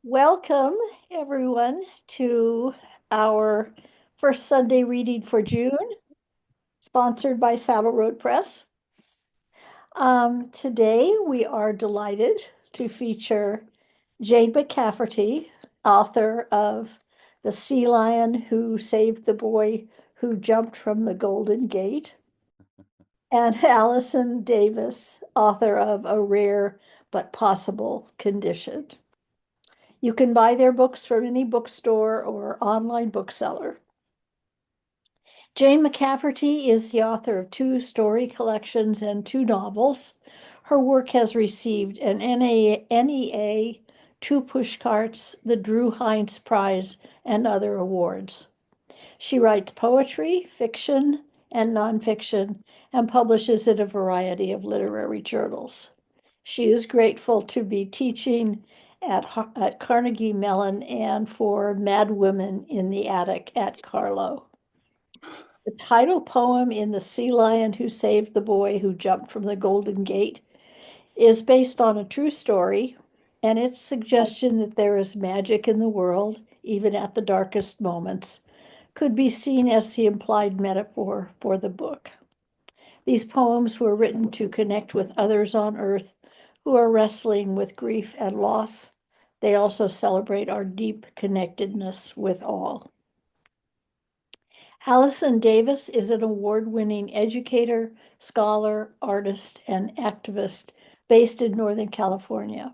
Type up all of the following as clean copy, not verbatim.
Welcome, everyone, to our first Sunday reading for June, sponsored by Saddle Road Press. Today, we are delighted to feature Jane McCafferty, author of The Sea Lion Who Saved the Boy Who Jumped from the Golden Gate, and Alison Davis, author of A Rare but Possible Condition. You can buy their books from any bookstore or online bookseller. Jane McCafferty is the author of two story collections and two novels. Her work has received an NEA, two pushcarts, the Drew Hines Prize, and other awards. She writes poetry, fiction, and nonfiction, and publishes in a variety of literary journals. She is grateful to be teaching at Carnegie Mellon and for Mad Women in the Attic at Carlow. The title poem in The Sea Lion Who Saved the Boy Who Jumped from the Golden Gate is based on a true story, and its suggestion that there is magic in the world, even at the darkest moments, could be seen as the implied metaphor for the book. These poems were written to connect with others on earth who are wrestling with grief and loss. They also celebrate our deep connectedness with all. Alison Davis is an award-winning educator, scholar, artist, and activist based in Northern California.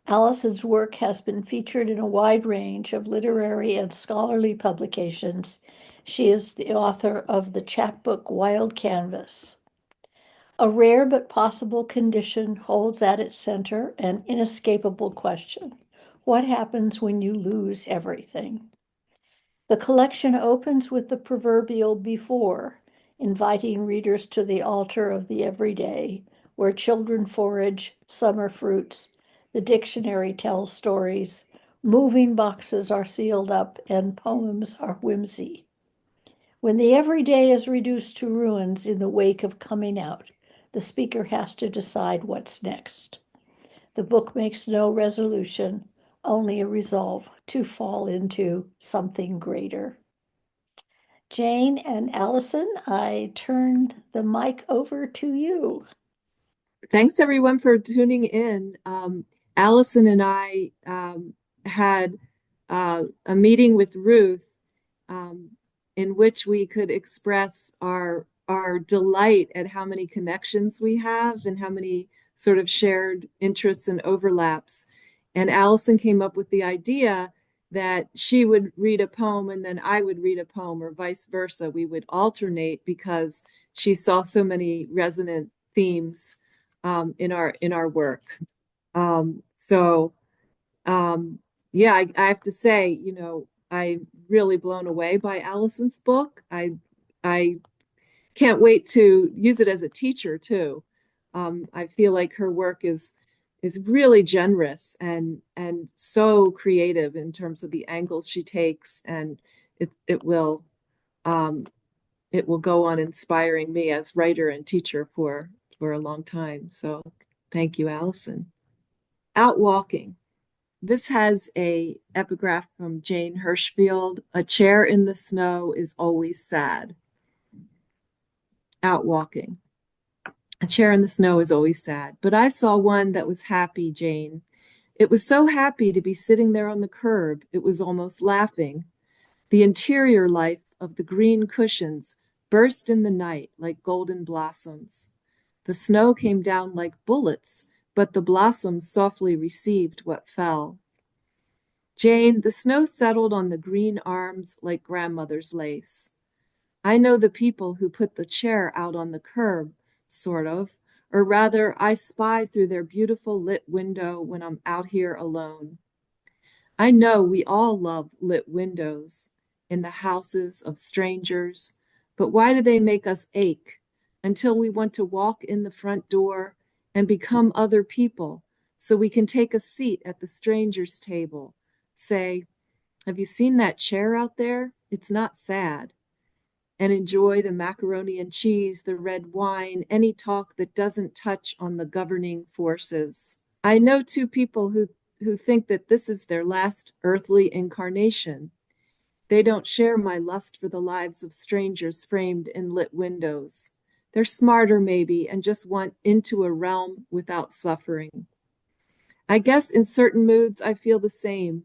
Alison's work has been featured in a wide range of literary and scholarly publications. She is the author of the chapbook Wild Canvas. A rare but possible condition holds at its center an inescapable question. What happens when you lose everything? The collection opens with the proverbial before, inviting readers to the altar of the everyday, where children forage, summer fruits, the dictionary tells stories, moving boxes are sealed up, and poems are whimsy. When the everyday is reduced to ruins in the wake of coming out, the speaker has to decide what's next. The book makes no resolution, only a resolve to fall into something greater. Jane and Alison, I turn the mic over to you. Thanks everyone for tuning in. Allison and I had a meeting with Ruth um, in which we could express our delight at how many connections we have and how many sort of shared interests and overlaps. And Allison came up with the idea that she would read a poem and then I would read a poem, or vice versa. We would alternate because she saw so many resonant themes in our work. So yeah, I have to say, I'm really blown away by Allison's book. I can't wait to use it as a teacher too. I feel like her work is really generous and so creative in terms of the angles she takes, and it it will um, it will go on inspiring me as writer and teacher for a long time. So thank you, Allison. Out walking. This has a epigraph from Jane Hirschfield. A chair in the snow is always sad. Out walking. A chair in the snow is always sad. But I saw one that was happy, Jane. It was so happy to be sitting there on the curb, it was almost laughing. The interior life of the green cushions burst in the night like golden blossoms. The snow came down like bullets, but the blossoms softly received what fell. Jane, the snow settled on the green arms like grandmother's lace. I know the people who put the chair out on the curb, sort of, or rather, I spy through their beautiful lit window when I'm out here alone. I know we all love lit windows in the houses of strangers, but why do they make us ache until we want to walk in the front door and become other people so we can take a seat at the stranger's table? Say, have you seen that chair out there? It's not sad. And enjoy the macaroni and cheese, the red wine, any talk that doesn't touch on the governing forces. I know two people who who think that this is their last earthly incarnation. They don't share my lust for the lives of strangers framed in lit windows. They're smarter, maybe, and just want into a realm without suffering. I guess in certain moods I feel the same,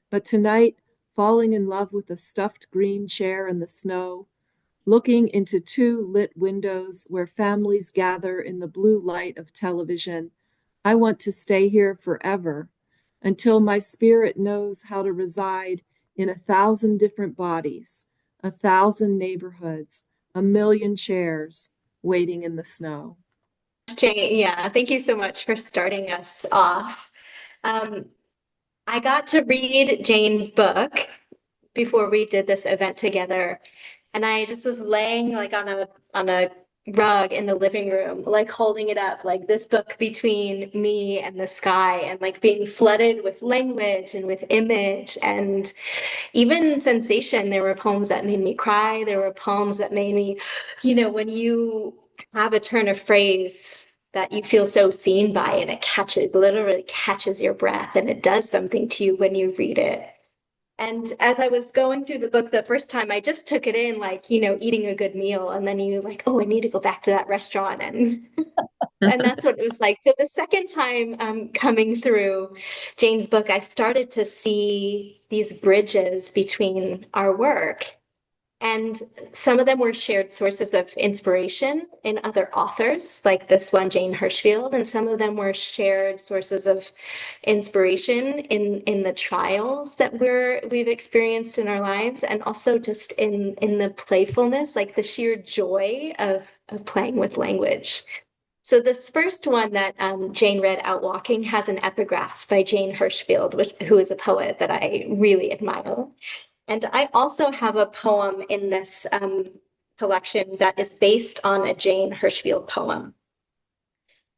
but tonight, falling in love with a stuffed green chair in the snow, looking into two lit windows where families gather in the blue light of television, I want to stay here forever until my spirit knows how to reside in 1,000 different bodies, 1,000 neighborhoods, 1,000,000 chairs waiting in the snow. Jane, yeah, thank you so much for starting us off. Um, I got to read Jane's book before we did this event together, and I just was laying like on a rug in the living room, like holding it up, like this book between me and the sky, and like being flooded with language and with image and even sensation. There were poems that made me cry. There were poems that made me, when you have a turn of phrase that you feel so seen by, and it literally catches your breath, and it does something to you when you read it. And as I was going through the book the first time, I just took it in like, eating a good meal. And then you like, oh, I need to go back to that restaurant. And and that's what it was like. So the second time coming through Jane's book, I started to see these bridges between our work. And some of them were shared sources of inspiration in other authors, like this one, Jane Hirschfield, and some of them were shared sources of inspiration in the trials that we've experienced in our lives, and also just in the playfulness, like the sheer joy of playing with language. So this first one that Jane read, Out Walking, has an epigraph by Jane Hirschfield, who is a poet that I really admire. And I also have a poem in this collection that is based on a Jane Hirschfield poem.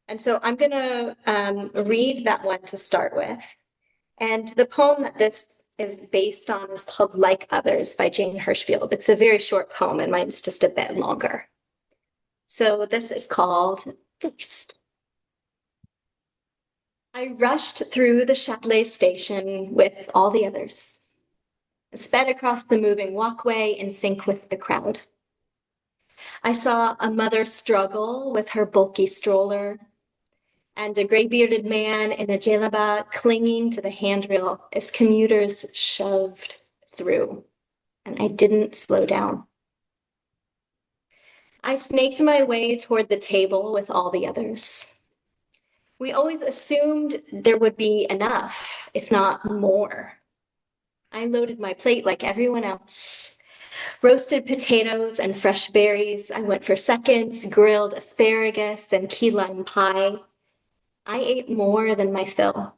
And so I'm going to read that one to start with. And the poem that this is based on is called Like Others by Jane Hirschfield. It's a very short poem, and mine's just a bit longer. So this is called Thirst. I rushed through the Châtelet station with all the others, sped across the moving walkway in sync with the crowd. I saw a mother struggle with her bulky stroller, and a gray-bearded man in a jellaba clinging to the handrail as commuters shoved through, and I didn't slow down. I snaked my way toward the table with all the others. We always assumed there would be enough, if not more. I loaded my plate like everyone else. Roasted potatoes and fresh berries. I went for seconds, grilled asparagus and key lime pie. I ate more than my fill.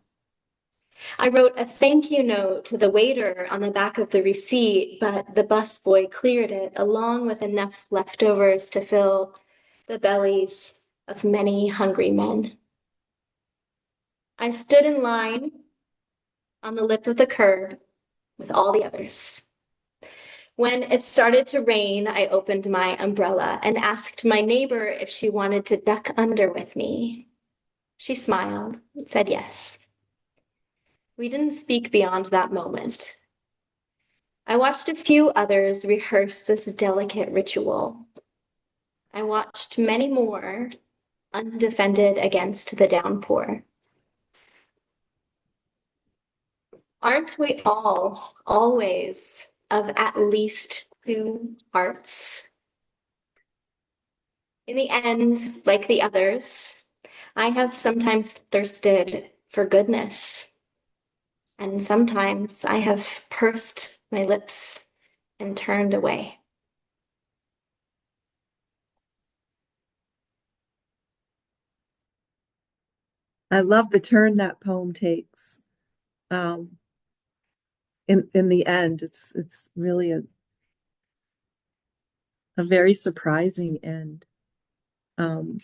I wrote a thank you note to the waiter on the back of the receipt, but the busboy cleared it along with enough leftovers to fill the bellies of many hungry men. I stood in line on the lip of the curb with all the others. When it started to rain, I opened my umbrella and asked my neighbor if she wanted to duck under with me. She smiled and said yes. We didn't speak beyond that moment. I watched a few others rehearse this delicate ritual. I watched many more undefended against the downpour. Aren't we all always of at least two hearts? In the end, like the others, I have sometimes thirsted for goodness, and sometimes I have pursed my lips and turned away. I love the turn that poem takes. Um, in the end, it's really a very surprising end. Um,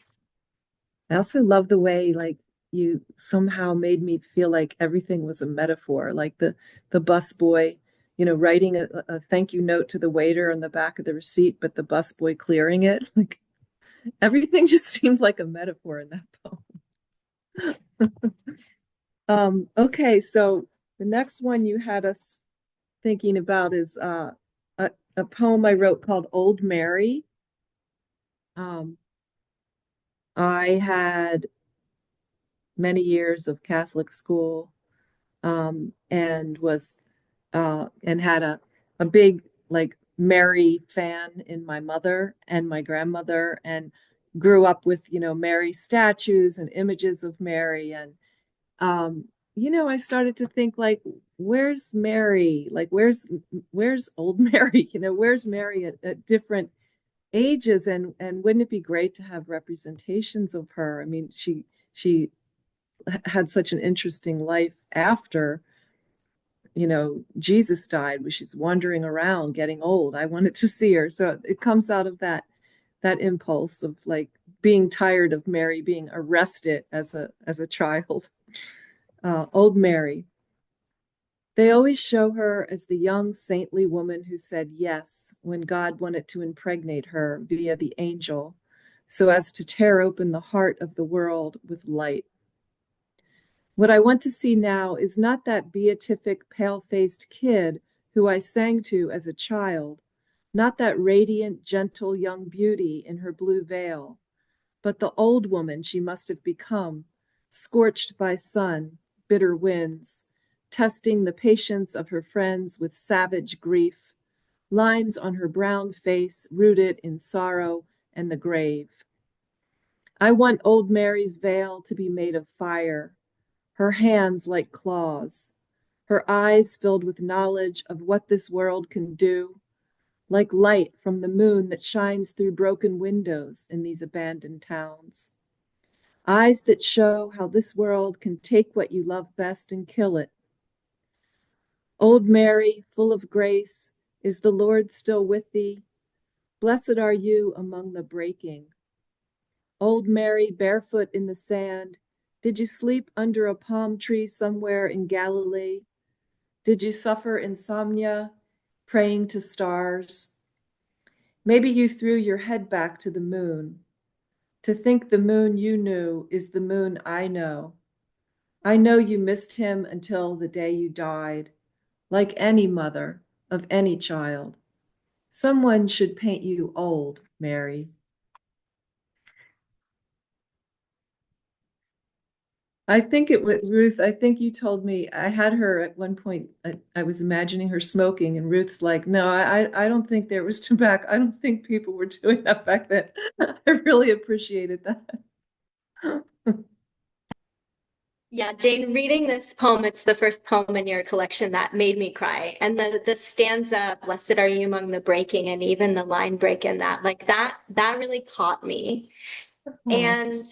I also love the way like you somehow made me feel like everything was a metaphor, like the busboy, writing a thank you note to the waiter on the back of the receipt, but the busboy clearing it. Like everything just seemed like a metaphor in that poem. Okay, so the next one you had us thinking about is a poem I wrote called Old Mary. Um, I had many years of Catholic school, and was and had a big like Mary fan in my mother and my grandmother, and grew up with, Mary statues and images of Mary. And um, I started to think like, where's Mary? Like, where's old Mary? Where's Mary at different ages? And wouldn't it be great to have representations of her? I mean, she had such an interesting life after, Jesus died, where she's wandering around getting old. I wanted to see her. So it comes out of that impulse of like being tired of Mary being arrested as a child. Old Mary. They always show her as the young saintly woman who said yes when God wanted to impregnate her via the angel, so as to tear open the heart of the world with light. What I want to see now is not that beatific, pale-faced kid who I sang to as a child, not that radiant, gentle young beauty in her blue veil, but the old woman she must have become, scorched by sun, bitter winds, testing the patience of her friends with savage grief, lines on her brown face rooted in sorrow and the grave. I want old Mary's veil to be made of fire, her hands like claws, her eyes filled with knowledge of what this world can do, like light from the moon that shines through broken windows in these abandoned towns. Eyes that show how this world can take what you love best and kill it. Old Mary, full of grace, is the Lord still with thee? Blessed are you among the breaking. Old Mary, barefoot in the sand, did you sleep under a palm tree somewhere in Galilee? Did you suffer insomnia, praying to stars? Maybe you threw your head back to the moon. To think the moon you knew is the moon I know. I know you missed him until the day you died, like any mother of any child. Someone should paint you old, Mary. I think it was Ruth. I think you told me I had her at one point. I was imagining her smoking, and Ruth's like, "No, I don't think there was tobacco. I don't think people were doing that back then." I really appreciated that. Yeah, Jane, reading this poem, it's the first poem in your collection that made me cry. And the stanza, "Blessed are you among the breaking," and even the line break in that, like that really caught me. Oh. And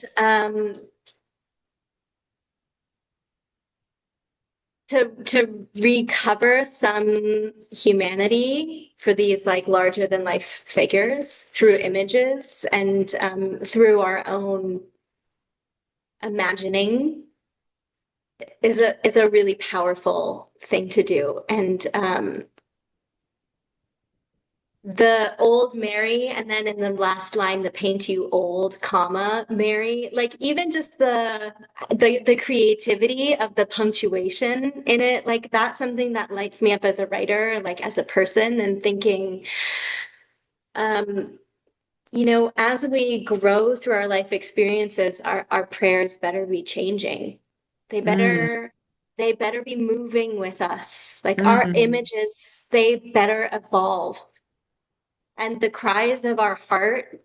to recover some humanity for these like larger than life figures through images and through our own imagining is a really powerful thing to do. And the old Mary, and then in the last line, the paint you old, comma, Mary, like even just the creativity of the punctuation in it, like that's something that lights me up as a writer, like as a person, and thinking, um, as we grow through our life experiences, our prayers better be changing. They Mm, better they better be moving with us. Like our mm, images, they better evolve. And the cries of our heart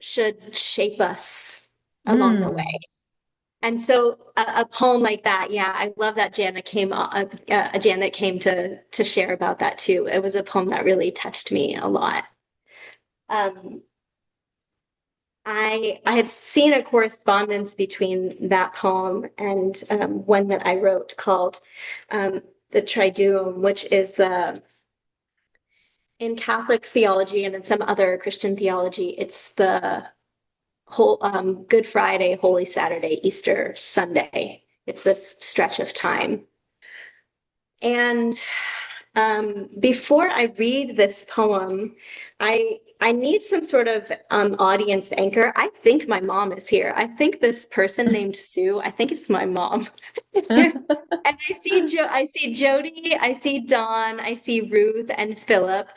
should shape us along the way. mm. And so a poem like that, yeah, I love that Janet came to share about that too. It was a poem that really touched me a lot. Um, I had seen a correspondence between that poem and one that I wrote called the Triduum, which is in Catholic theology and in some other Christian theology, it's the whole Good Friday, Holy Saturday, Easter Sunday. It's this stretch of time. And Before I read this poem, I need some sort of audience anchor. I think my mom is here. I think this person named Sue, I think it's my mom. And I see Jody, I see Dawn, I see Ruth and Philip.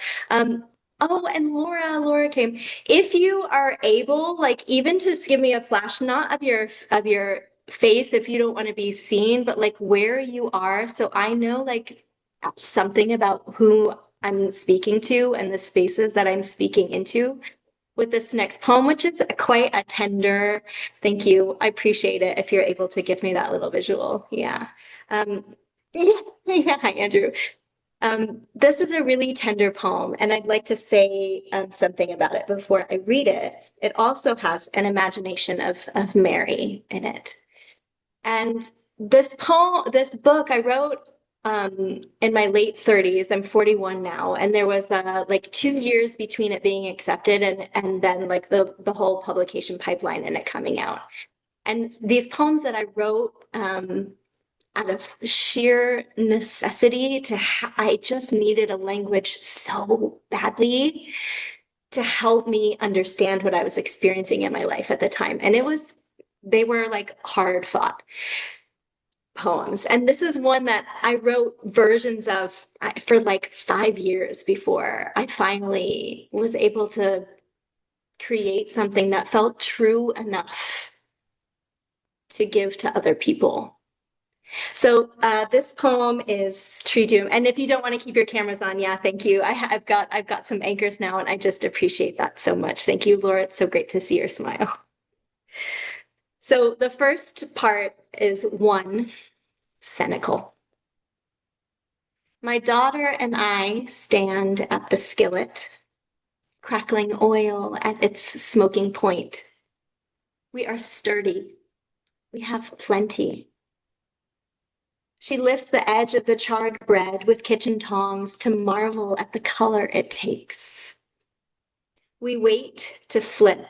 Oh, and Laura came. If you are able, like even to just give me a flash, not of your face if you don't want to be seen, but like where you are, so I know like something about who I'm speaking to and the spaces that I'm speaking into with this next poem, which is quite a tender, thank you. I appreciate it if you're able to give me that little visual. Yeah. Um, yeah, yeah, hi, Andrew. This is a really tender poem, and I'd like to say something about it before I read it. It also has an imagination of Mary in it. And this book I wrote in my late 30s. I'm 41 now, and there was like 2 years between it being accepted and then like the whole publication pipeline and it coming out. And these poems that I wrote out of sheer necessity I just needed a language so badly to help me understand what I was experiencing in my life at the time. And they were like hard fought poems. And this is one that I wrote versions of for like 5 years before I finally was able to create something that felt true enough to give to other people. So this poem is Triduum. And if you don't want to keep your cameras on, yeah, thank you. I've got some anchors now, and I just appreciate that so much. Thank you, Laura. It's so great to see your smile. So the first part is 1, cynical. My daughter and I stand at the skillet, crackling oil at its smoking point. We are sturdy. We have plenty. She lifts the edge of the charred bread with kitchen tongs to marvel at the color it takes. We wait to flip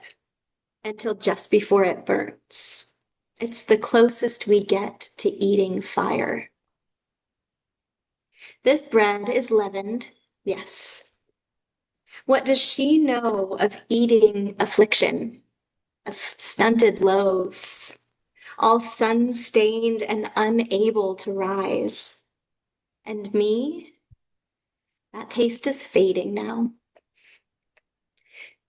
until just before it burns. It's the closest we get to eating fire. This bread is leavened, yes. What does she know of eating affliction, of stunted loaves, all sun-stained and unable to rise? And me? That taste is fading now.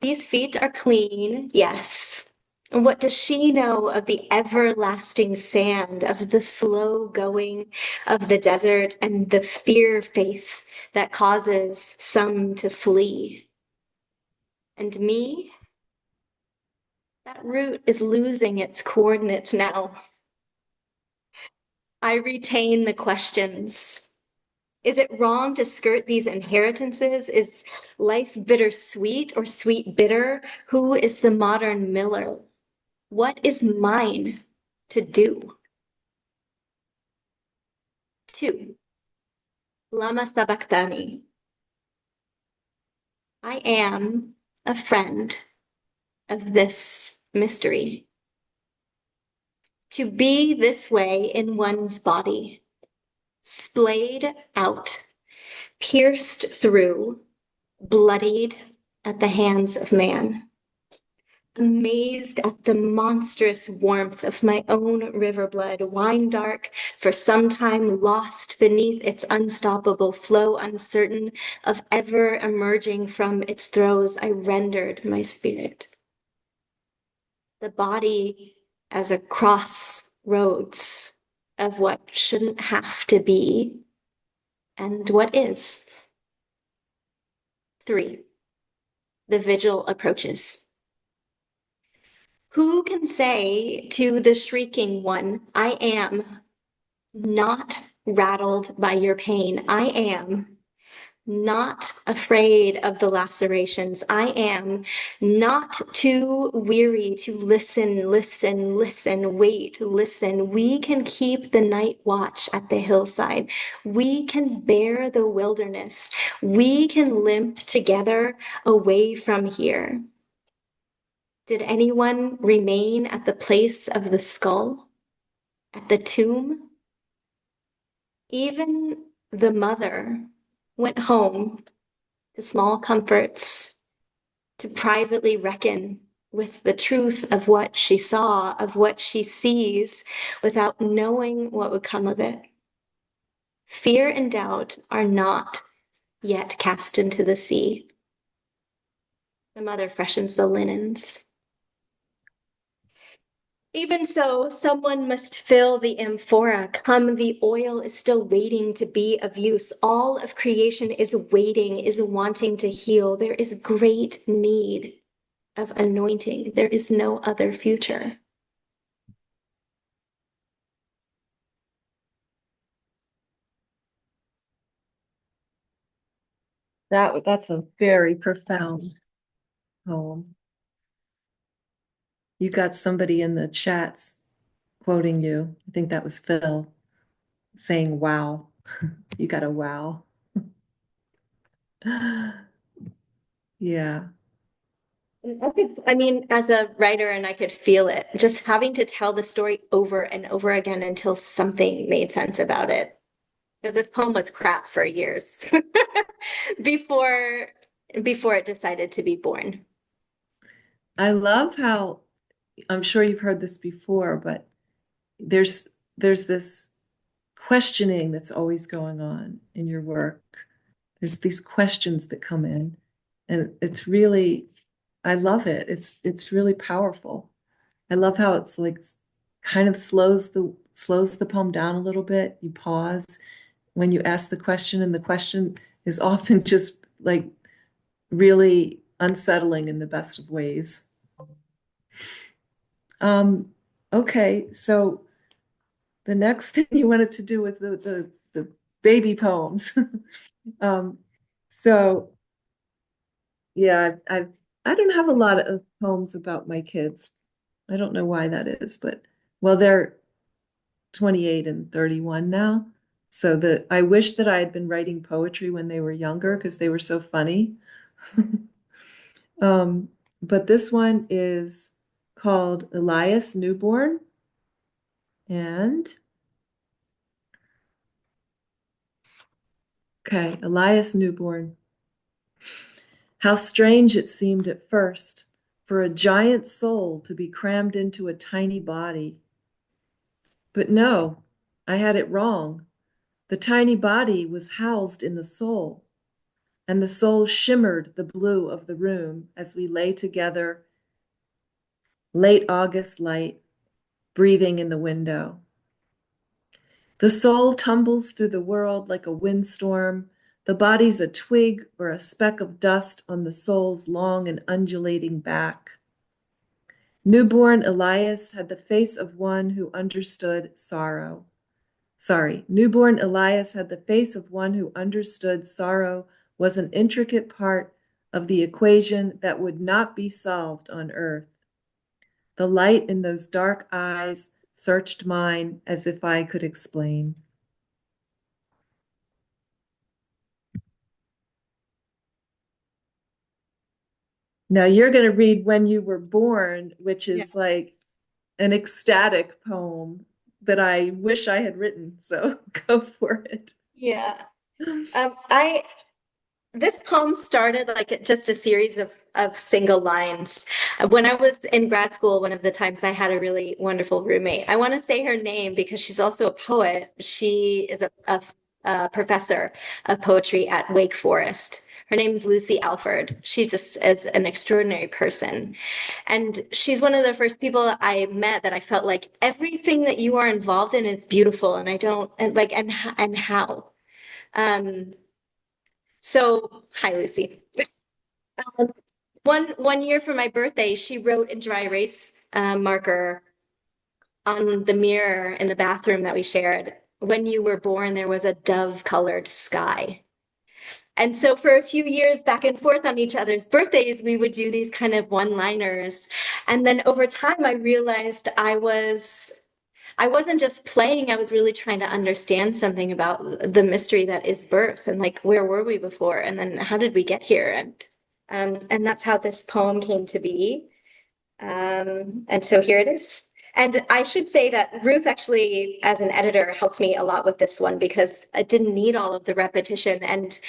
These feet are clean, yes. And what does she know of the everlasting sand, of the slow going of the desert and the fear faith that causes some to flee? And me? That root is losing its coordinates now. I retain the questions. Is it wrong to skirt these inheritances? Is life bittersweet or sweet bitter? Who is the modern miller? What is mine to do? 2. Lama Sabachthani. I am a friend of this mystery. To be this way in one's body, splayed out, pierced through, bloodied at the hands of man. Amazed at the monstrous warmth of my own river blood, wine dark, for some time lost beneath its unstoppable flow, uncertain of ever emerging from its throes, I rendered my spirit. The body as a crossroads of what shouldn't have to be and what is. 3. The vigil approaches. Who can say to the shrieking one, I am not rattled by your pain. I am not afraid of the lacerations. I am not too weary to listen, listen, listen, wait, listen. We can keep the night watch at the hillside. We can bear the wilderness. We can limp together away from here. Did anyone remain at the place of the skull, at the tomb? Even the mother went home to small comforts, to privately reckon with the truth of what she saw, of what she sees, without knowing what would come of it. Fear and doubt are not yet cast into the sea. The mother freshens the linens. Even so, someone must fill the amphora. Come, the oil is still waiting to be of use. All of creation is waiting, is wanting to heal. There is great need of anointing. There is no other future. That's a very profound poem. You got somebody in the chats quoting you. I think that was Phil saying, wow. You got a wow. Yeah. I mean, as a writer, and I could feel it, just having to tell the story over and over again until something made sense about it. Because this poem was crap for years before before it decided to be born. I love how, I'm sure you've heard this before, but there's this questioning that's always going on in your work. There's these questions that come in, and it's really, I love it. It's really powerful. I love how it's like kind of slows the poem down a little bit. You pause when you ask the question, and the question is often just like really unsettling in the best of ways. Um, okay, so the next thing you wanted to do with the baby poems. Um, so yeah, I don't have a lot of poems about my kids. I don't know why that is, but well, they're 28 and 31 now. So I wish that I had been writing poetry when they were younger because they were so funny. Um, but this one is called Elias Newborn. And okay, Elias Newborn. How strange it seemed at first for a giant soul to be crammed into a tiny body. But no, I had it wrong. The tiny body was housed in the soul, and the soul shimmered the blue of the room as we lay together, late August light, breathing in the window. The soul tumbles through the world like a windstorm. The body's a twig or a speck of dust on the soul's long and undulating back. Newborn Elias had the face of one who understood sorrow. Newborn Elias had the face of one who understood sorrow was an intricate part of the equation that would not be solved on earth. The light in those dark eyes searched mine as if I could explain. Now you're going to read When You Were Born, which is like an ecstatic poem that I wish I had written. So go for it. Yeah. I This poem started like just a series of single lines. When I was in grad school, one of the times I had a really wonderful roommate. I want to say her name because she's also a poet. She is a professor of poetry at Wake Forest. Her name is Lucy Alford. She just is an extraordinary person. And she's one of the first people I met that I felt like everything that you are involved in is beautiful. And I don't, and like, and how. Um, so, hi, Lucy. Um, one year for my birthday, she wrote in dry erase marker on the mirror in the bathroom that we shared. When you were born, there was a dove-colored sky. And so for a few years back and forth on each other's birthdays, we would do these kind of one-liners. And then over time, I realized I wasn't just playing, I was really trying to understand something about the mystery that is birth and like where were we before and then how did we get here? And that's how this poem came to be. And so here it is. And I should say that Ruth actually, as an editor, helped me a lot with this one because it didn't need all of the repetition and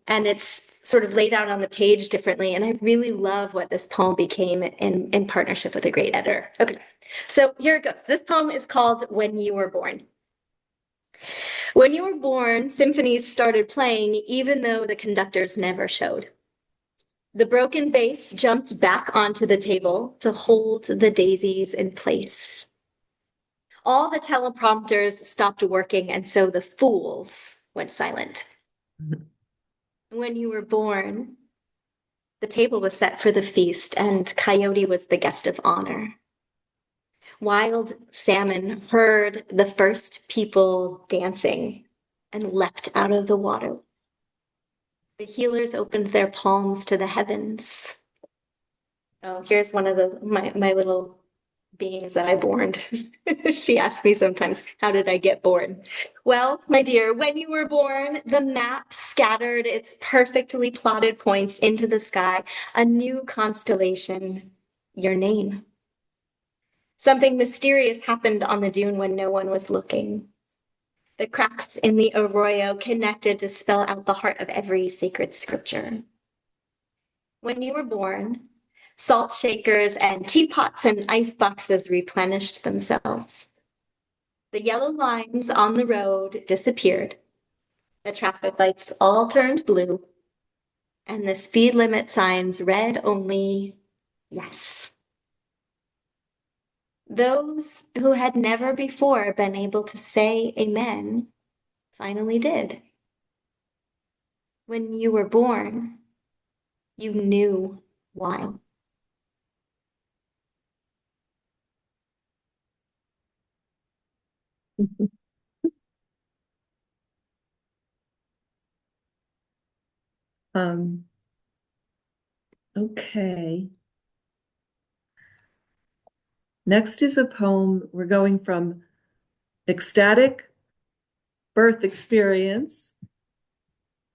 it's sort of laid out on the page differently. And I really love what this poem became in partnership with a great editor. Okay, so here it goes. This poem is called When You Were Born. When you were born, symphonies started playing even though the conductors never showed. The broken vase jumped back onto the table to hold the daisies in place. All the teleprompters stopped working, and so the fools went silent. When you were born, the table was set for the feast, and Coyote was the guest of honor. Wild salmon heard the first people dancing and leapt out of the water. The healers opened their palms to the heavens. Oh, here's one of my little beings that I borned. She asks me sometimes, how did I get born? Well, my dear, when you were born, the map scattered its perfectly plotted points into the sky, a new constellation, your name. Something mysterious happened on the dune when no one was looking. The cracks in the arroyo connected to spell out the heart of every sacred scripture. When you were born, salt shakers and teapots and ice boxes replenished themselves. The yellow lines on the road disappeared. The traffic lights all turned blue. And the speed limit signs read only yes. Those who had never before been able to say amen finally did. When you were born, you knew why. Um, okay. Next is a poem. We're going from ecstatic birth experience,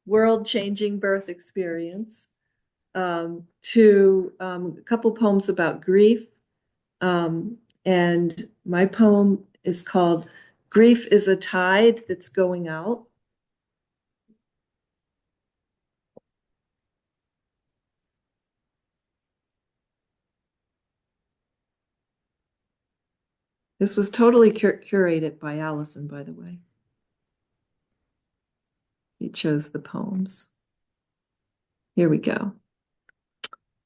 world-changing birth experience, to a couple poems about grief. And my poem is called Grief is a Tide That's Going Out. This was totally curated by Alison, by the way. He chose the poems. Here we go.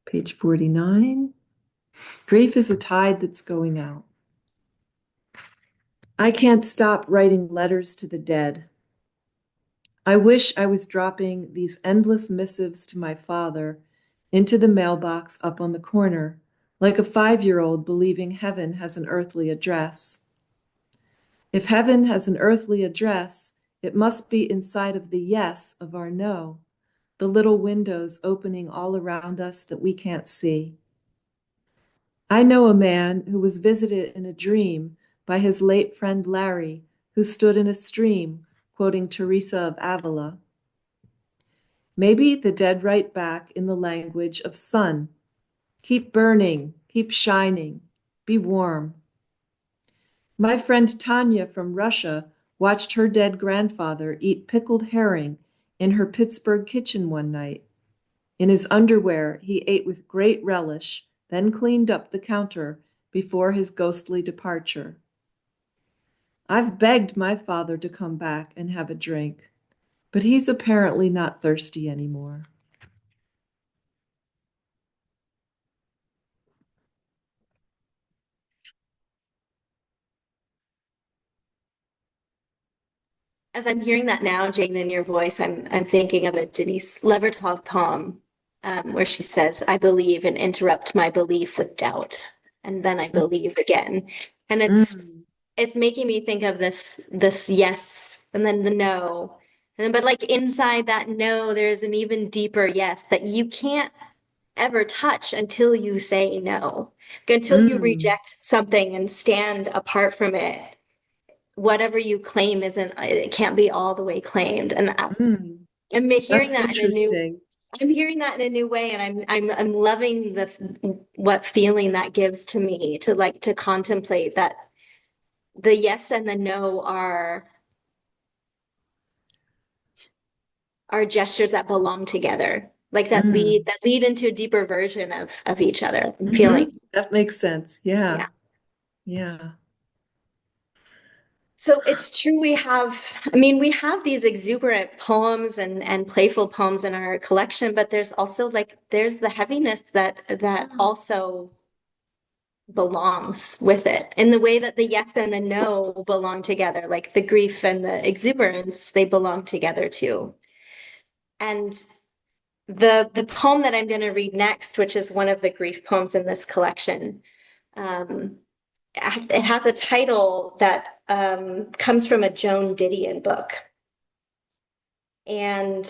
Page 49. Grief is a tide that's going out. I can't stop writing letters to the dead. I wish I was dropping these endless missives to my father into the mailbox up on the corner, like a 5-year-old believing heaven has an earthly address. If heaven has an earthly address, it must be inside of the yes of our no, the little windows opening all around us that we can't see. I know a man who was visited in a dream by his late friend Larry, who stood in a stream, quoting Teresa of Avila. Maybe the dead write back in the language of sun. Keep burning, keep shining, be warm. My friend Tanya from Russia watched her dead grandfather eat pickled herring in her Pittsburgh kitchen one night. In his underwear, he ate with great relish, then cleaned up the counter before his ghostly departure. I've begged my father to come back and have a drink, but he's apparently not thirsty anymore. As I'm hearing that now, Jane, in your voice, I'm thinking of a Denise Levertov poem where she says, "I believe and interrupt my belief with doubt, and then I believe again." And it's making me think of this yes and then the no. And then, but like inside that no, there's an even deeper yes that you can't ever touch until you say no, until you reject something and stand apart from it. Whatever you claim isn't, it can't be all the way claimed. And Mm, hearing that's that in a new, interesting. I'm hearing that in a new way, and I'm loving what feeling that gives to me to like to contemplate that the yes and the no are gestures that belong together, like that lead into a deeper version of each other. I'm feeling. That makes sense. Yeah. Yeah. Yeah. So it's true we have these exuberant poems and playful poems in our collection, but there's also like there's the heaviness that also belongs with it in the way that the yes and the no belong together, like the grief and the exuberance, they belong together too. And the poem that I'm going to read next, which is one of the grief poems in this collection, um, it has a title that comes from a Joan Didion book. And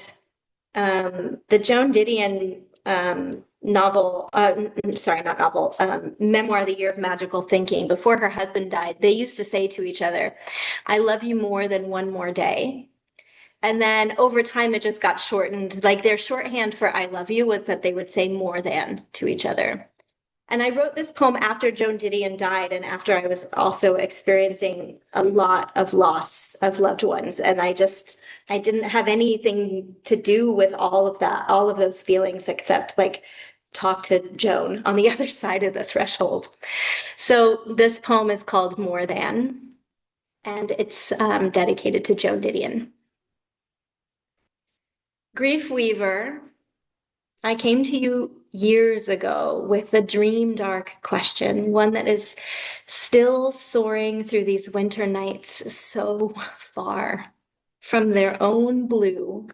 the Joan Didion novel, sorry, not novel, memoir, The Year of Magical Thinking, before her husband died, they used to say to each other, I love you more than one more day. And then over time, it just got shortened. Like their shorthand for I love you was that they would say more than to each other. And I wrote this poem after Joan Didion died and after I was also experiencing a lot of loss of loved ones. And I didn't have anything to do with all of that, all of those feelings, except like talk to Joan on the other side of the threshold. So this poem is called More Than, and it's dedicated to Joan Didion. Grief Weaver, I came to you years ago with a dream dark question, one that is still soaring through these winter nights so far from their own blue.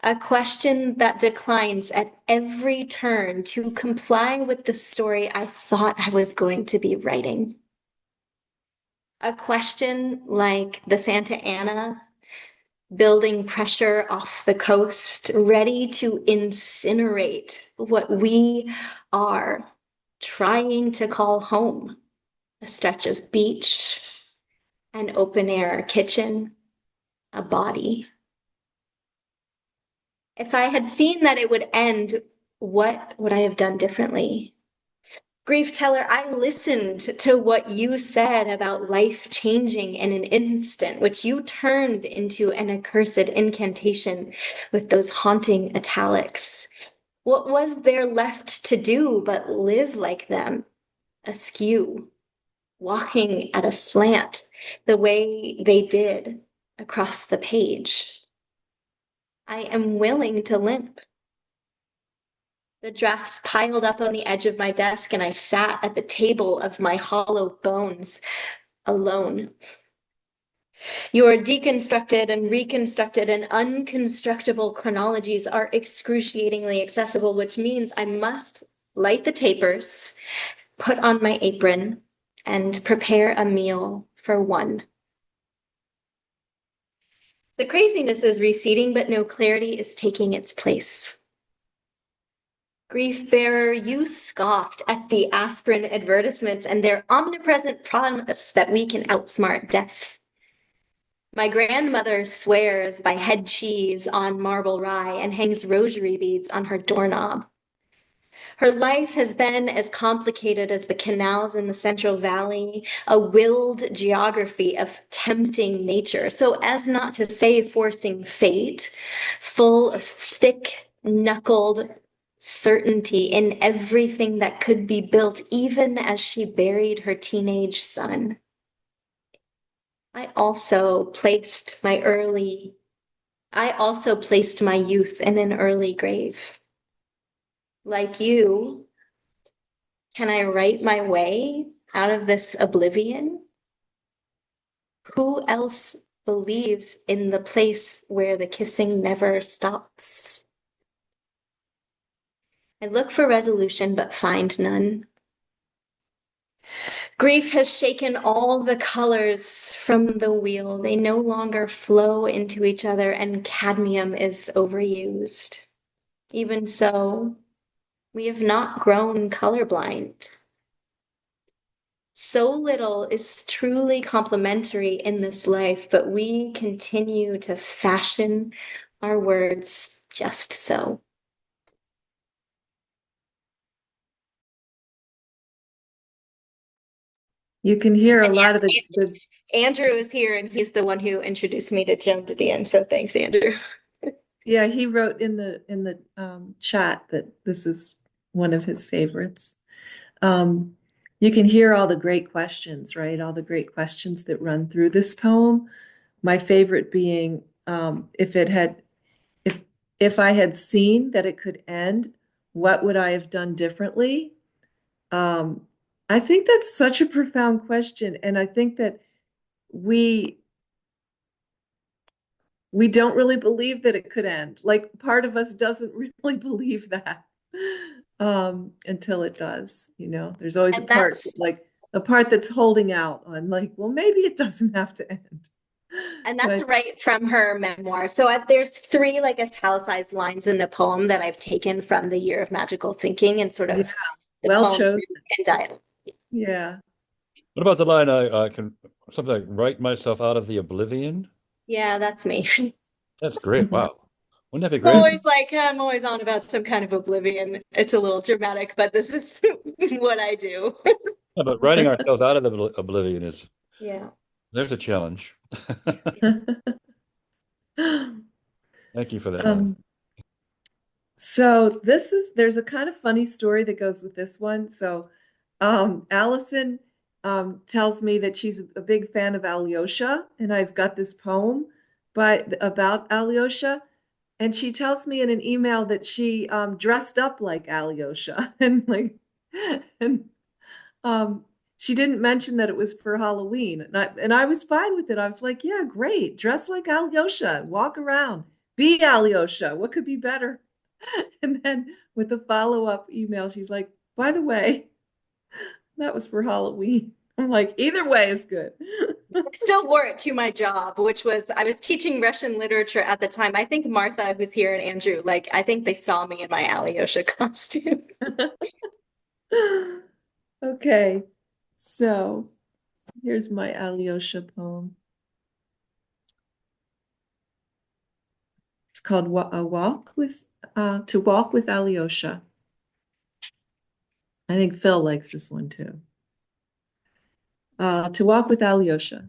A question that declines at every turn to comply with the story I thought I was going to be writing. A question like the Santa Ana building pressure off the coast, ready to incinerate what we are trying to call home. A stretch of beach, an open air kitchen, a body. If I had seen that it would end, what would I have done differently? Grief teller, I listened to what you said about life changing in an instant, which you turned into an accursed incantation with those haunting italics. What was there left to do but live like them, askew, walking at a slant, the way they did across the page? I am willing to limp. The drafts piled up on the edge of my desk, and I sat at the table of my hollow bones, alone. Your deconstructed and reconstructed and unconstructible chronologies are excruciatingly accessible, which means I must light the tapers, put on my apron, and prepare a meal for one. The craziness is receding, but no clarity is taking its place. Grief bearer, you scoffed at the aspirin advertisements and their omnipresent promise that we can outsmart death. My grandmother swears by head cheese on marble rye and hangs rosary beads on her doorknob. Her life has been as complicated as the canals in the Central Valley, a willed geography of tempting nature, so as not to say forcing fate, full of thick-knuckled certainty in everything that could be built, even as she buried her teenage son. I also placed my youth in an early grave. Like you, can I write my way out of this oblivion? Who else believes in the place where the kissing never stops? I look for resolution, but find none. Grief has shaken all the colors from the wheel. They no longer flow into each other, and cadmium is overused. Even so, we have not grown colorblind. So little is truly complementary in this life, but we continue to fashion our words just so. You can hear a And lot yes, of the Andrew is here, and he's the one who introduced me to Joan Didion. So thanks, Andrew. yeah, he wrote in the chat that this is one of his favorites. Um, you can hear all the great questions, right? All the great questions that run through this poem. My favorite being if if I had seen that it could end, what would I have done differently? Um, I think that's such a profound question, and I think that we we don't really believe that it could end. Like part of us doesn't really believe that until it does. There's always And that's a part that's holding out on like, well, maybe it doesn't have to end. and But that's right from her memoir. So there's three like italicized lines in the poem that I've taken from the Year of Magical Thinking and sort yeah, of the well poems chosen. in dialogue. Yeah. What about the line, I can something like write myself out of the oblivion? Yeah, that's me. That's great. Mhm. Wow. Wouldn't that be I'm great? always like, I'm always on about some kind of oblivion. It's a little dramatic, but this is what I do. Yeah, but writing ourselves out of the oblivion is Yeah. there's a challenge. Thank you for that line. Um, so there's a kind of funny story that goes with this one. So Alison tells me that she's a big fan of Alyosha, and I've got this poem about Alyosha, and she tells me in an email that she dressed up like Alyosha and and um, she didn't mention that it was for Halloween, and I was fine with it. I was like, yeah, great, dress like Alyosha, walk around, be Alyosha. What could be better? And then with a follow-up email, she's like, by the way, that was for Halloween. I'm like, either way is good. I still wore it to my job, which was I was teaching Russian literature at the time. I think Martha, who's here, and Andrew, like I think they saw me in my Alyosha costume. Okay, so here's my Alyosha poem. It's called a walk with To Walk with Alyosha. I think Phil likes this one too. To walk with Alyosha.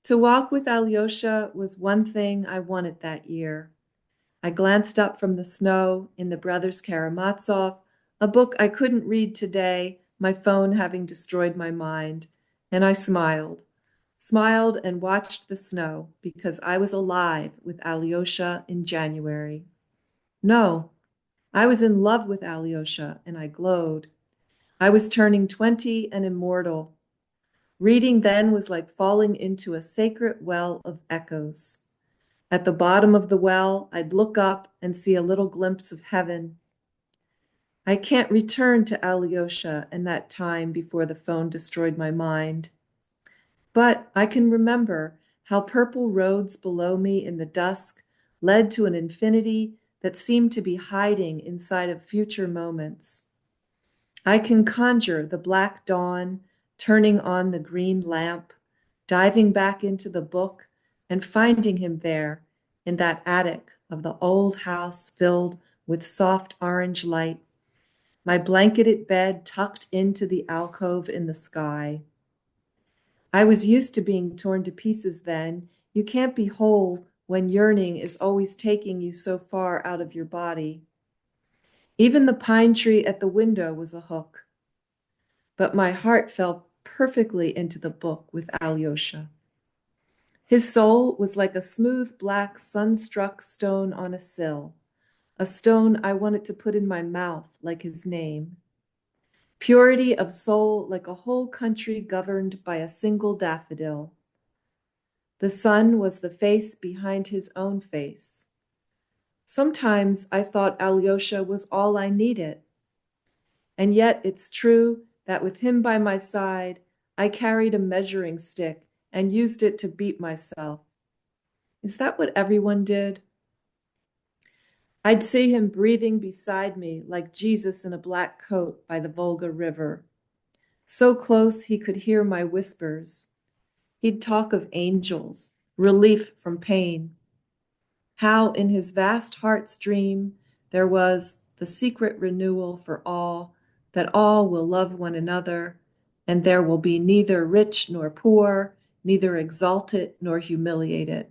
To walk with Alyosha was one thing I wanted that year. I glanced up from the snow in the Brothers Karamazov, a book I couldn't read today, my phone having destroyed my mind, and I smiled and watched the snow because I was alive with Alyosha in January. No, I was in love with Alyosha and I glowed. I was turning 20 and immortal. Reading then was like falling into a sacred well of echoes. At the bottom of the well, I'd look up and see a little glimpse of heaven. I can't return to Alyosha and that time before the phone destroyed my mind. But I can remember how purple roads below me in the dusk led to an infinity that seemed to be hiding inside of future moments. I can conjure the black dawn, turning on the green lamp, diving back into the book and finding him there in that attic of the old house filled with soft orange light, my blanketed bed tucked into the alcove in the sky. I was used to being torn to pieces then. You can't be whole when yearning is always taking you so far out of your body. Even the pine tree at the window was a hook. But my heart fell perfectly into the book with Alyosha. His soul was like a smooth black sun-struck stone on a sill, a stone I wanted to put in my mouth like his name. Purity of soul like a whole country governed by a single daffodil. The sun was the face behind his own face. Sometimes I thought Alyosha was all I needed. And yet it's true that with him by my side, I carried a measuring stick and used it to beat myself. Is that what everyone did? I'd see him breathing beside me like Jesus in a black coat by the Volga River. So close he could hear my whispers. He'd talk of angels, relief from pain. How in his vast heart's dream there was the secret renewal for all, that all will love one another, and there will be neither rich nor poor, neither exalted nor humiliated.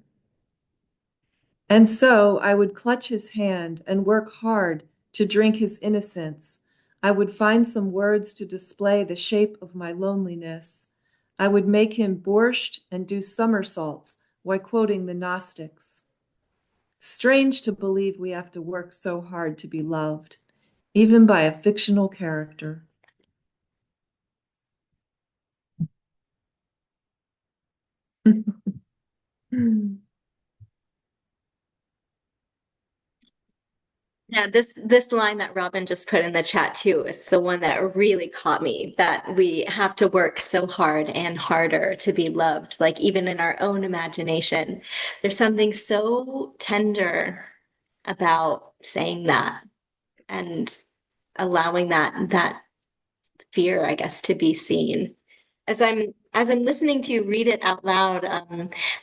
And so I would clutch his hand and work hard to drink his innocence. I would find some words to display the shape of my loneliness. I would make him borscht and do somersaults while quoting the Gnostics. Strange to believe we have to work so hard to be loved, even by a fictional character. Yeah, this line that Robin just put in the chat too is the one that really caught me, that we have to work so hard and harder to be loved, like even in our own imagination. There's something so tender about saying that and allowing that fear, I guess, to be seen. As I'm listening to you read it out loud,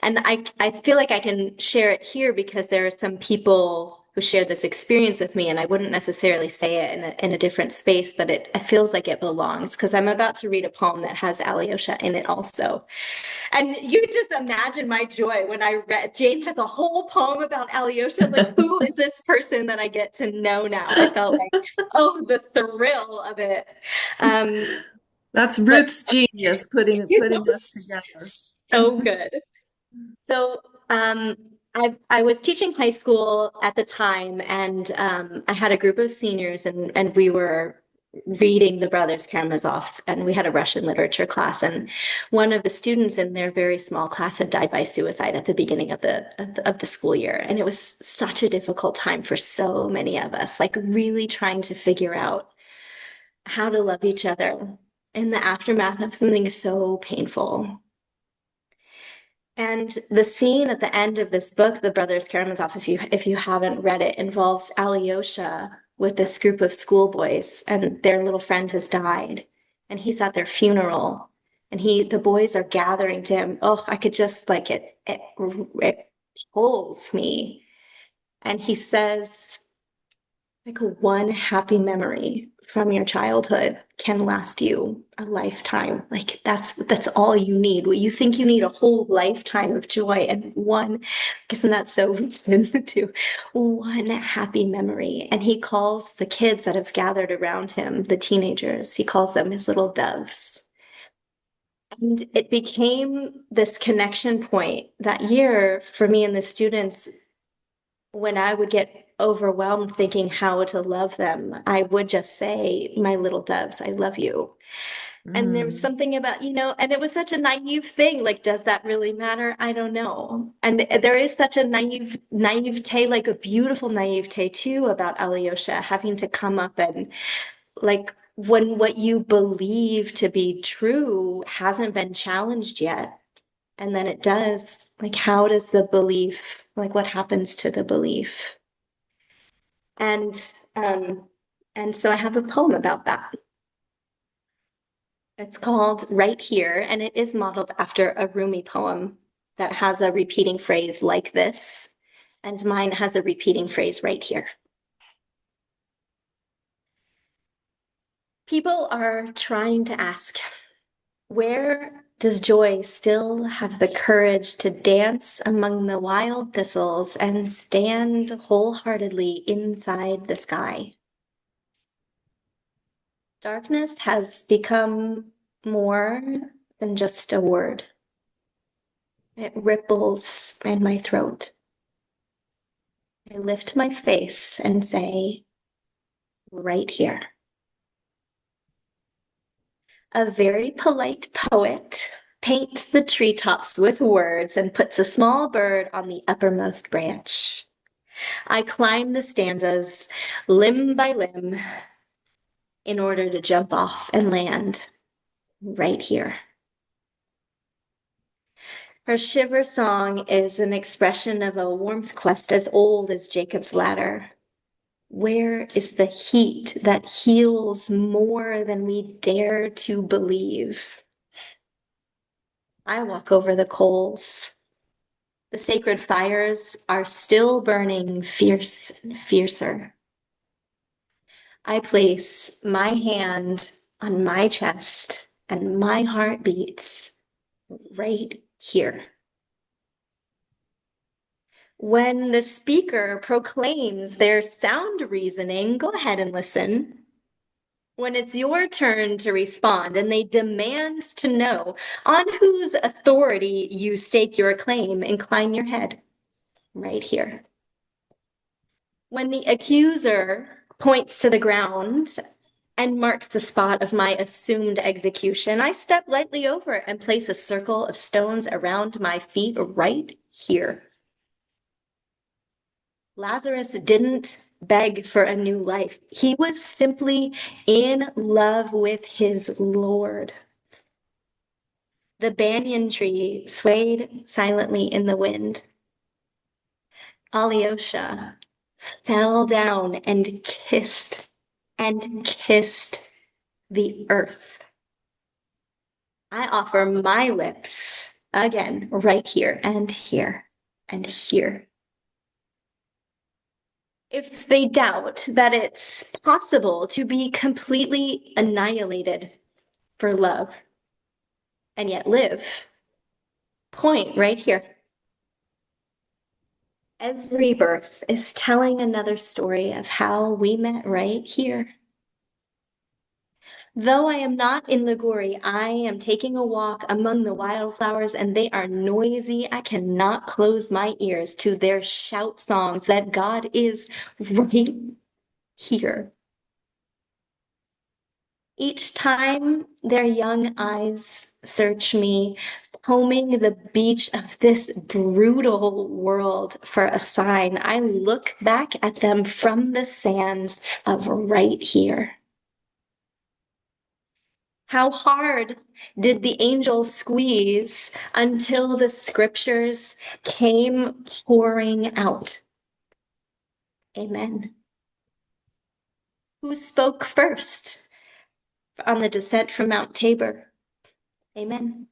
and I feel like I can share it here because there are some people who share this experience with me, and I wouldn't necessarily say it in a different space, but it feels like it belongs because I'm about to read a poem that has Alyosha in it also. And you just imagine my joy when I read Jane has a whole poem about Alyosha. Like, who is this person that I get to know now? I felt like, oh, the thrill of it. That's But Ruth's genius putting us together. so good. So I was teaching high school at the time, and I had a group of seniors, and we were reading the Brothers Karamazov, and we had a Russian literature class, and one of the students in their very small class had died by suicide at the beginning of the school year, and it was such a difficult time for so many of us, like really trying to figure out how to love each other in the aftermath of something so painful. And the scene at the end of this book, The Brothers Karamazov, if you haven't read it, involves Alyosha with this group of schoolboys, and their little friend has died, and he's at their funeral, and the boys are gathering to him. Oh, I could just like it pulls me. And he says, like one happy memory from your childhood can last you a lifetime. Like that's all you need. Well, you think you need a whole lifetime of joy, and one, isn't that so to one happy memory? And he calls the kids that have gathered around him, the teenagers, he calls them his little doves. And it became this connection point that year for me and the students. When I would get overwhelmed thinking how to love them, I would just say, my little doves, I love you. And there was something about, and it was such a naive thing. Like, does that really matter? I don't know. And there is such a naivete, like a beautiful naivete too, about Alyosha having to come up and like when what you believe to be true hasn't been challenged yet. And then it does, like, how does the belief, like, what happens to the belief? And um, and so I have a poem about that. It's called Right Here, and it is modeled after a Rumi poem that has a repeating phrase like this, and mine has a repeating phrase right here. People are trying to ask, where does joy still have the courage to dance among the wild thistles and stand wholeheartedly inside the sky? Darkness has become more than just a word. It ripples in my throat. I lift my face and say, right here. A very polite poet paints the treetops with words and puts a small bird on the uppermost branch. I climb the stanzas limb by limb in order to jump off and land right here. Her shiver song is an expression of a warmth quest as old as Jacob's ladder. Where is the heat that heals more than we dare to believe? I walk over the coals. The sacred fires are still burning fierce and fiercer. I place my hand on my chest and my heart beats right here. When the speaker proclaims their sound reasoning, go ahead and listen. When it's your turn to respond and they demand to know on whose authority you stake your claim, incline your head right here. When the accuser points to the ground and marks the spot of my assumed execution, I step lightly over it and place a circle of stones around my feet right here. Lazarus didn't beg for a new life. He was simply in love with his Lord. The banyan tree swayed silently in the wind. Alyosha fell down and kissed the earth. I offer my lips again, right here and here and here. If they doubt that it's possible to be completely annihilated for love and yet live, point right here. Every birth is telling another story of how we met right here. Though I am not in Liguori, I am taking a walk among the wildflowers and they are noisy. I cannot close my ears to their shout songs that God is right here. Each time their young eyes search me, combing the beach of this brutal world for a sign, I look back at them from the sands of right here. How hard did the angel squeeze until the scriptures came pouring out? Amen. Who spoke first on the descent from Mount Tabor? Amen.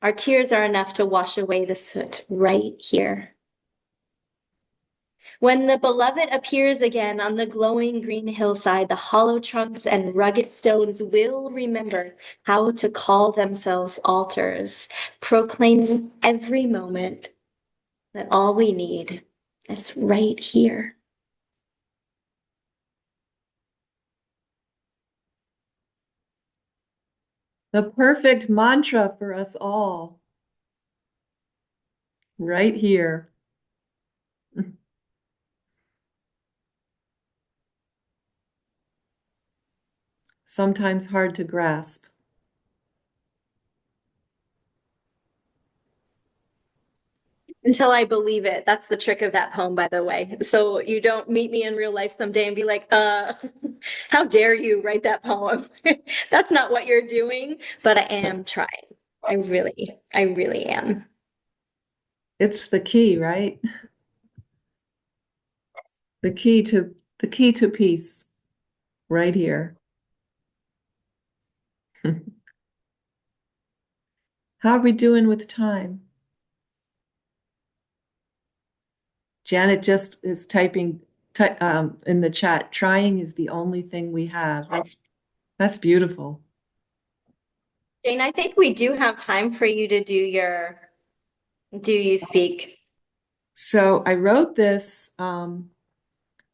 Our tears are enough to wash away the soot right here. When the beloved appears again on the glowing green hillside, the hollow trunks and rugged stones will remember how to call themselves altars, proclaiming every moment that all we need is right here. The perfect mantra for us all. Right here. Sometimes hard to grasp. Until I believe it. That's the trick of that poem, by the way. So you don't meet me in real life someday and be like, how dare you write that poem? That's not what you're doing, but I am trying. I really am. It's the key, right? The key to peace right here. How are we doing with time? Janet just is typing in the chat, trying is the only thing we have. That's beautiful. Jane, I think we do have time for you to do you speak? So I wrote this, do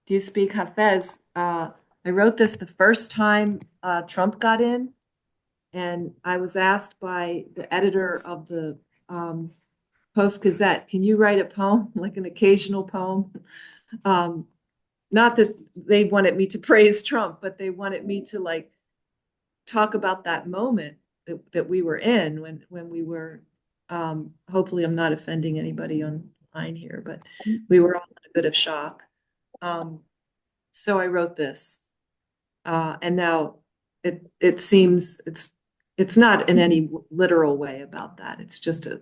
you speak Hafez? I wrote this the first time Trump got in, and I was asked by the editor of the Post-Gazette, can you write a poem, like an occasional poem? Not that they wanted me to praise Trump, but they wanted me to like talk about that moment that we were in when we were, hopefully I'm not offending anybody online here, but we were all in a bit of shock. So I wrote this, and now it seems it's not in any literal way about that. It's just a,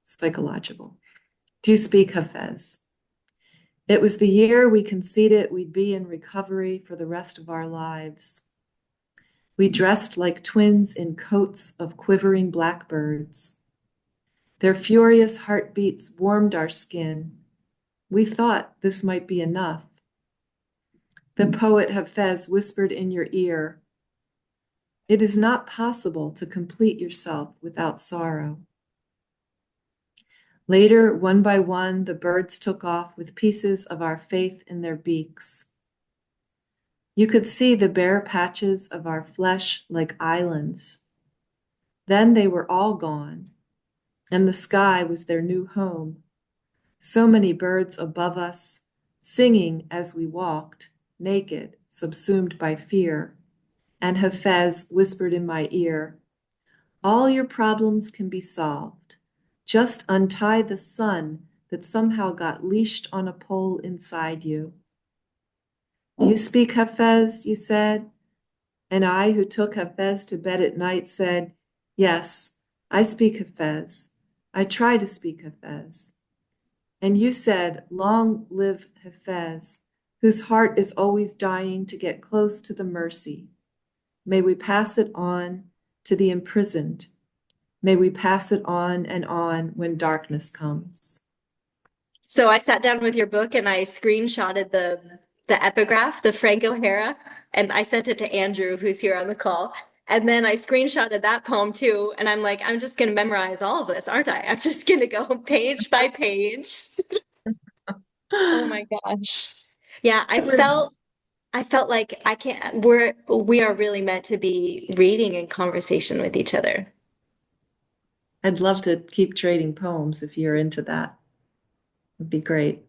psychological. Do you speak Hafez? It was the year we conceded we'd be in recovery for the rest of our lives. We dressed like twins in coats of quivering blackbirds. Their furious heartbeats warmed our skin. We thought this might be enough. The poet Hafez whispered in your ear, It is not possible to complete yourself without sorrow. Later, one by one, the birds took off with pieces of our faith in their beaks. You could see the bare patches of our flesh like islands. Then they were all gone, and the sky was their new home. So many birds above us, singing as we walked, naked, subsumed by fear. And Hafez whispered in my ear, "All your problems can be solved. Just untie the sun that somehow got leashed on a pole inside you." "Do you speak Hafez?" you said. And I, who took Hafez to bed at night, said, "Yes, I speak Hafez. I try to speak Hafez." And you said, "Long live Hafez, whose heart is always dying to get close to the mercy. May we pass it on to the imprisoned. May we pass it on and on when darkness comes." So I sat down with your book and I screenshotted the epigraph, the Frank O'Hara, and I sent it to Andrew, who's here on the call. And then I screenshotted that poem too. And I'm like, I'm just going to memorize all of this, aren't I? I'm just going to go page by page. Oh my gosh. Yeah, I felt like I can't, we are really meant to be reading and conversation with each other. I'd love to keep trading poems if you're into that. It'd be great.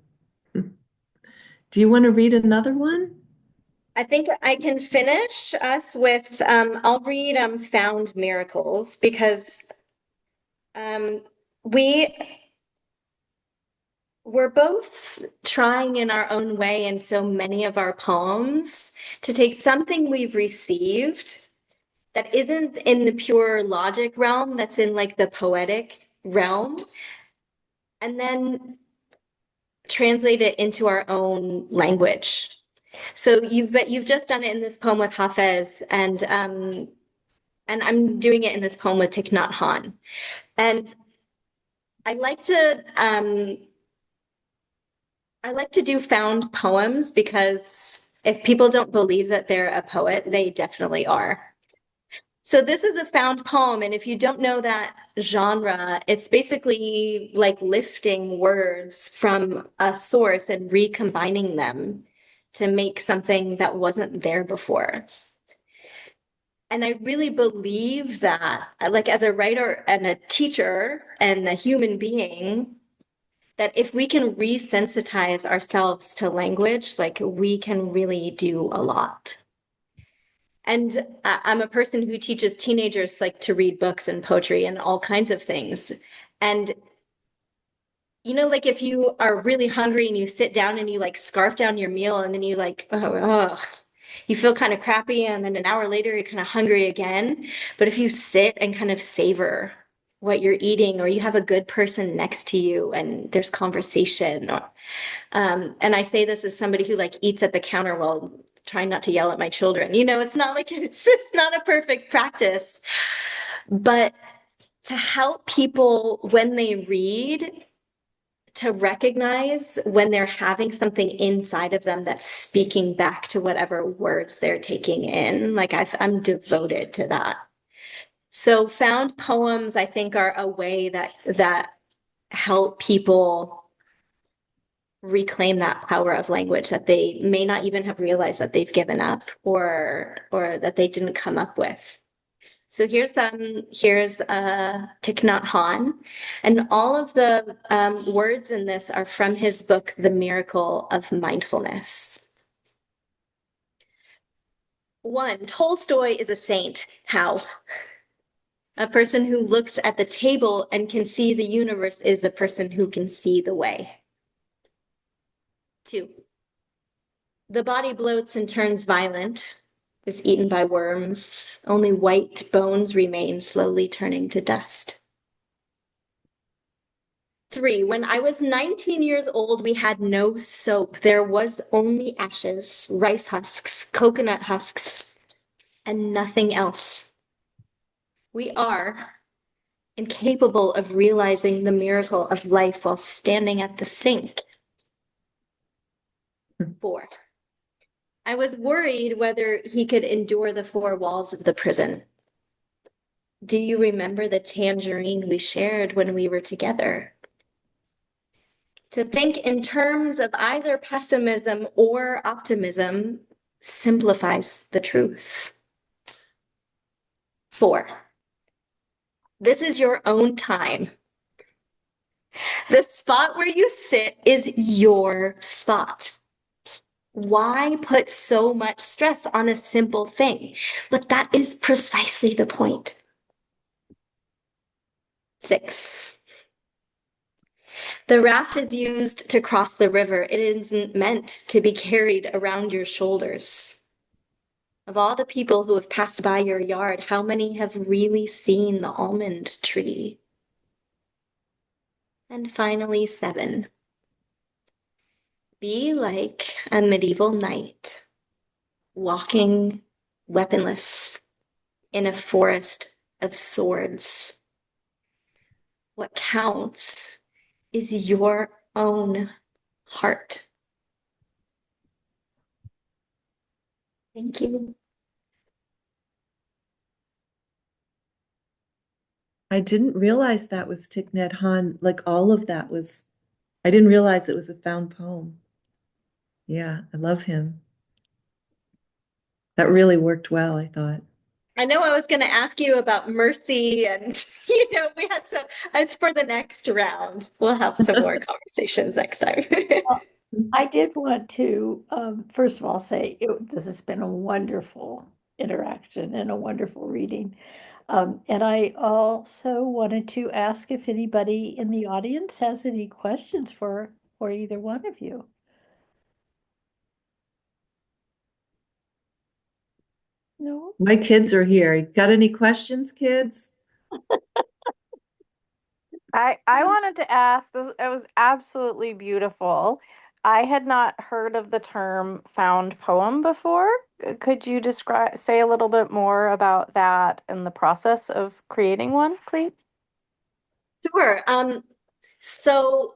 Do you want to read another one? I think I can finish us with, I'll read Found Miracles because um, we we're both trying in our own way in so many of our poems to take something we've received that isn't in the pure logic realm, that's in like the poetic realm, and then translate it into our own language. So you've just done it in this poem with Hafez, and I'm doing it in this poem with Thich Nhat Hanh. And I like to I like to do found poems because if people don't believe that they're a poet, they definitely are. So this is a found poem, and if you don't know that genre, it's basically like lifting words from a source and recombining them to make something that wasn't there before. And I really believe that, like as a writer and a teacher and a human being, that if we can resensitize ourselves to language, like we can really do a lot. And I'm a person who teaches teenagers like to read books and poetry and all kinds of things. And you know, like if you are really hungry and you sit down and you like scarf down your meal and then you like, oh, you feel kind of crappy and then an hour later you're kind of hungry again. But if you sit and kind of savor what you're eating, or you have a good person next to you and there's conversation, or, and I say this as somebody who like eats at the counter while trying not to yell at my children. You know, it's not like it's just not a perfect practice, but to help people when they read, to recognize when they're having something inside of them that's speaking back to whatever words they're taking in. Like I'm devoted to that. So found poems, I think, are a way that help people reclaim that power of language that they may not even have realized that they've given up or that they didn't come up with. So here's Thich Nhat Hanh, and all of the words in this are from his book, The Miracle of Mindfulness. 1, Tolstoy is a saint. How? A person who looks at the table and can see the universe is a person who can see the way. 2, the body bloats and turns violent, is eaten by worms. Only white bones remain, slowly turning to dust. 3, when I was 19 years old, we had no soap. There was only ashes, rice husks, coconut husks, and nothing else. We are incapable of realizing the miracle of life while standing at the sink. 4, I was worried whether he could endure the four walls of the prison. Do you remember the tangerine we shared when we were together? To think in terms of either pessimism or optimism simplifies the truth. 4. This is your own time. The spot where you sit is your spot. Why put so much stress on a simple thing? But that is precisely the point. 6. The raft is used to cross the river. It isn't meant to be carried around your shoulders. Of all the people who have passed by your yard, how many have really seen the almond tree? And finally, 7. Be like a medieval knight, walking weaponless in a forest of swords. What counts is your own heart. Thank you. I didn't realize that was Thich Nhat Hanh. Like all of that was, I didn't realize it was a found poem. Yeah, I love him. That really worked well, I thought. I know I was going to ask you about mercy and, we had some, it's for the next round. We'll have some more conversations next time. I did want to, first of all, say this has been a wonderful interaction and a wonderful reading. And I also wanted to ask if anybody in the audience has any questions for either one of you. No? My kids are here. Got any questions, kids? I wanted to ask this, it was absolutely beautiful. I had not heard of the term found poem before. Could you say a little bit more about that and the process of creating one, please? Sure. So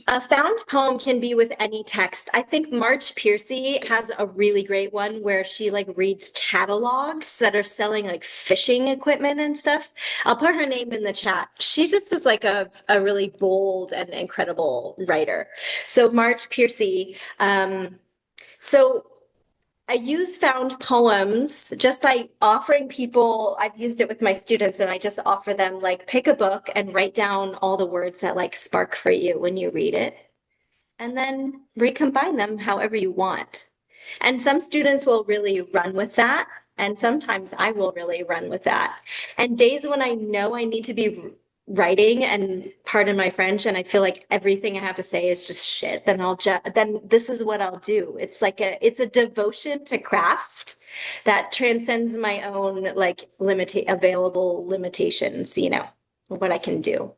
a found poem can be with any text. I think Marge Piercy has a really great one where she reads catalogs that are selling fishing equipment and stuff. I'll put her name in the chat. She just is a really bold and incredible writer. So Marge Piercy. So I use found poems just by offering people, I've used it with my students, and I just offer them pick a book and write down all the words that spark for you when you read it, and then recombine them however you want. And some students will really run with that, and sometimes I will really run with that. And days when I know I need to be writing, and pardon my French, and I feel like everything I have to say is just shit, then then this is what I'll do. It's it's a devotion to craft that transcends my own available limitations, what I can do.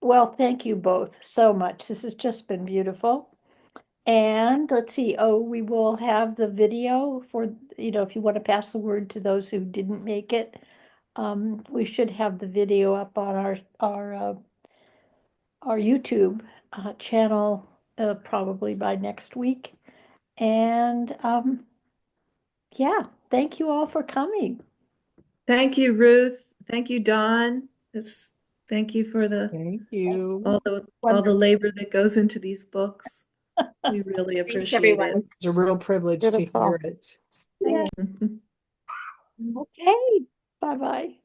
Well, thank you both so much. This has just been beautiful. And let's see, we will have the video for, if you want to pass the word to those who didn't make it. We should have the video up on our YouTube channel probably by next week. And yeah, thank you all for coming. Thank you, Ruth. Thank you, Dawn. Thank you for Thank you. all the labor that goes into these books. We really Thanks, appreciate everyone. it. It's a real privilege to Beautiful. hear it. Yeah. Okay, bye-bye.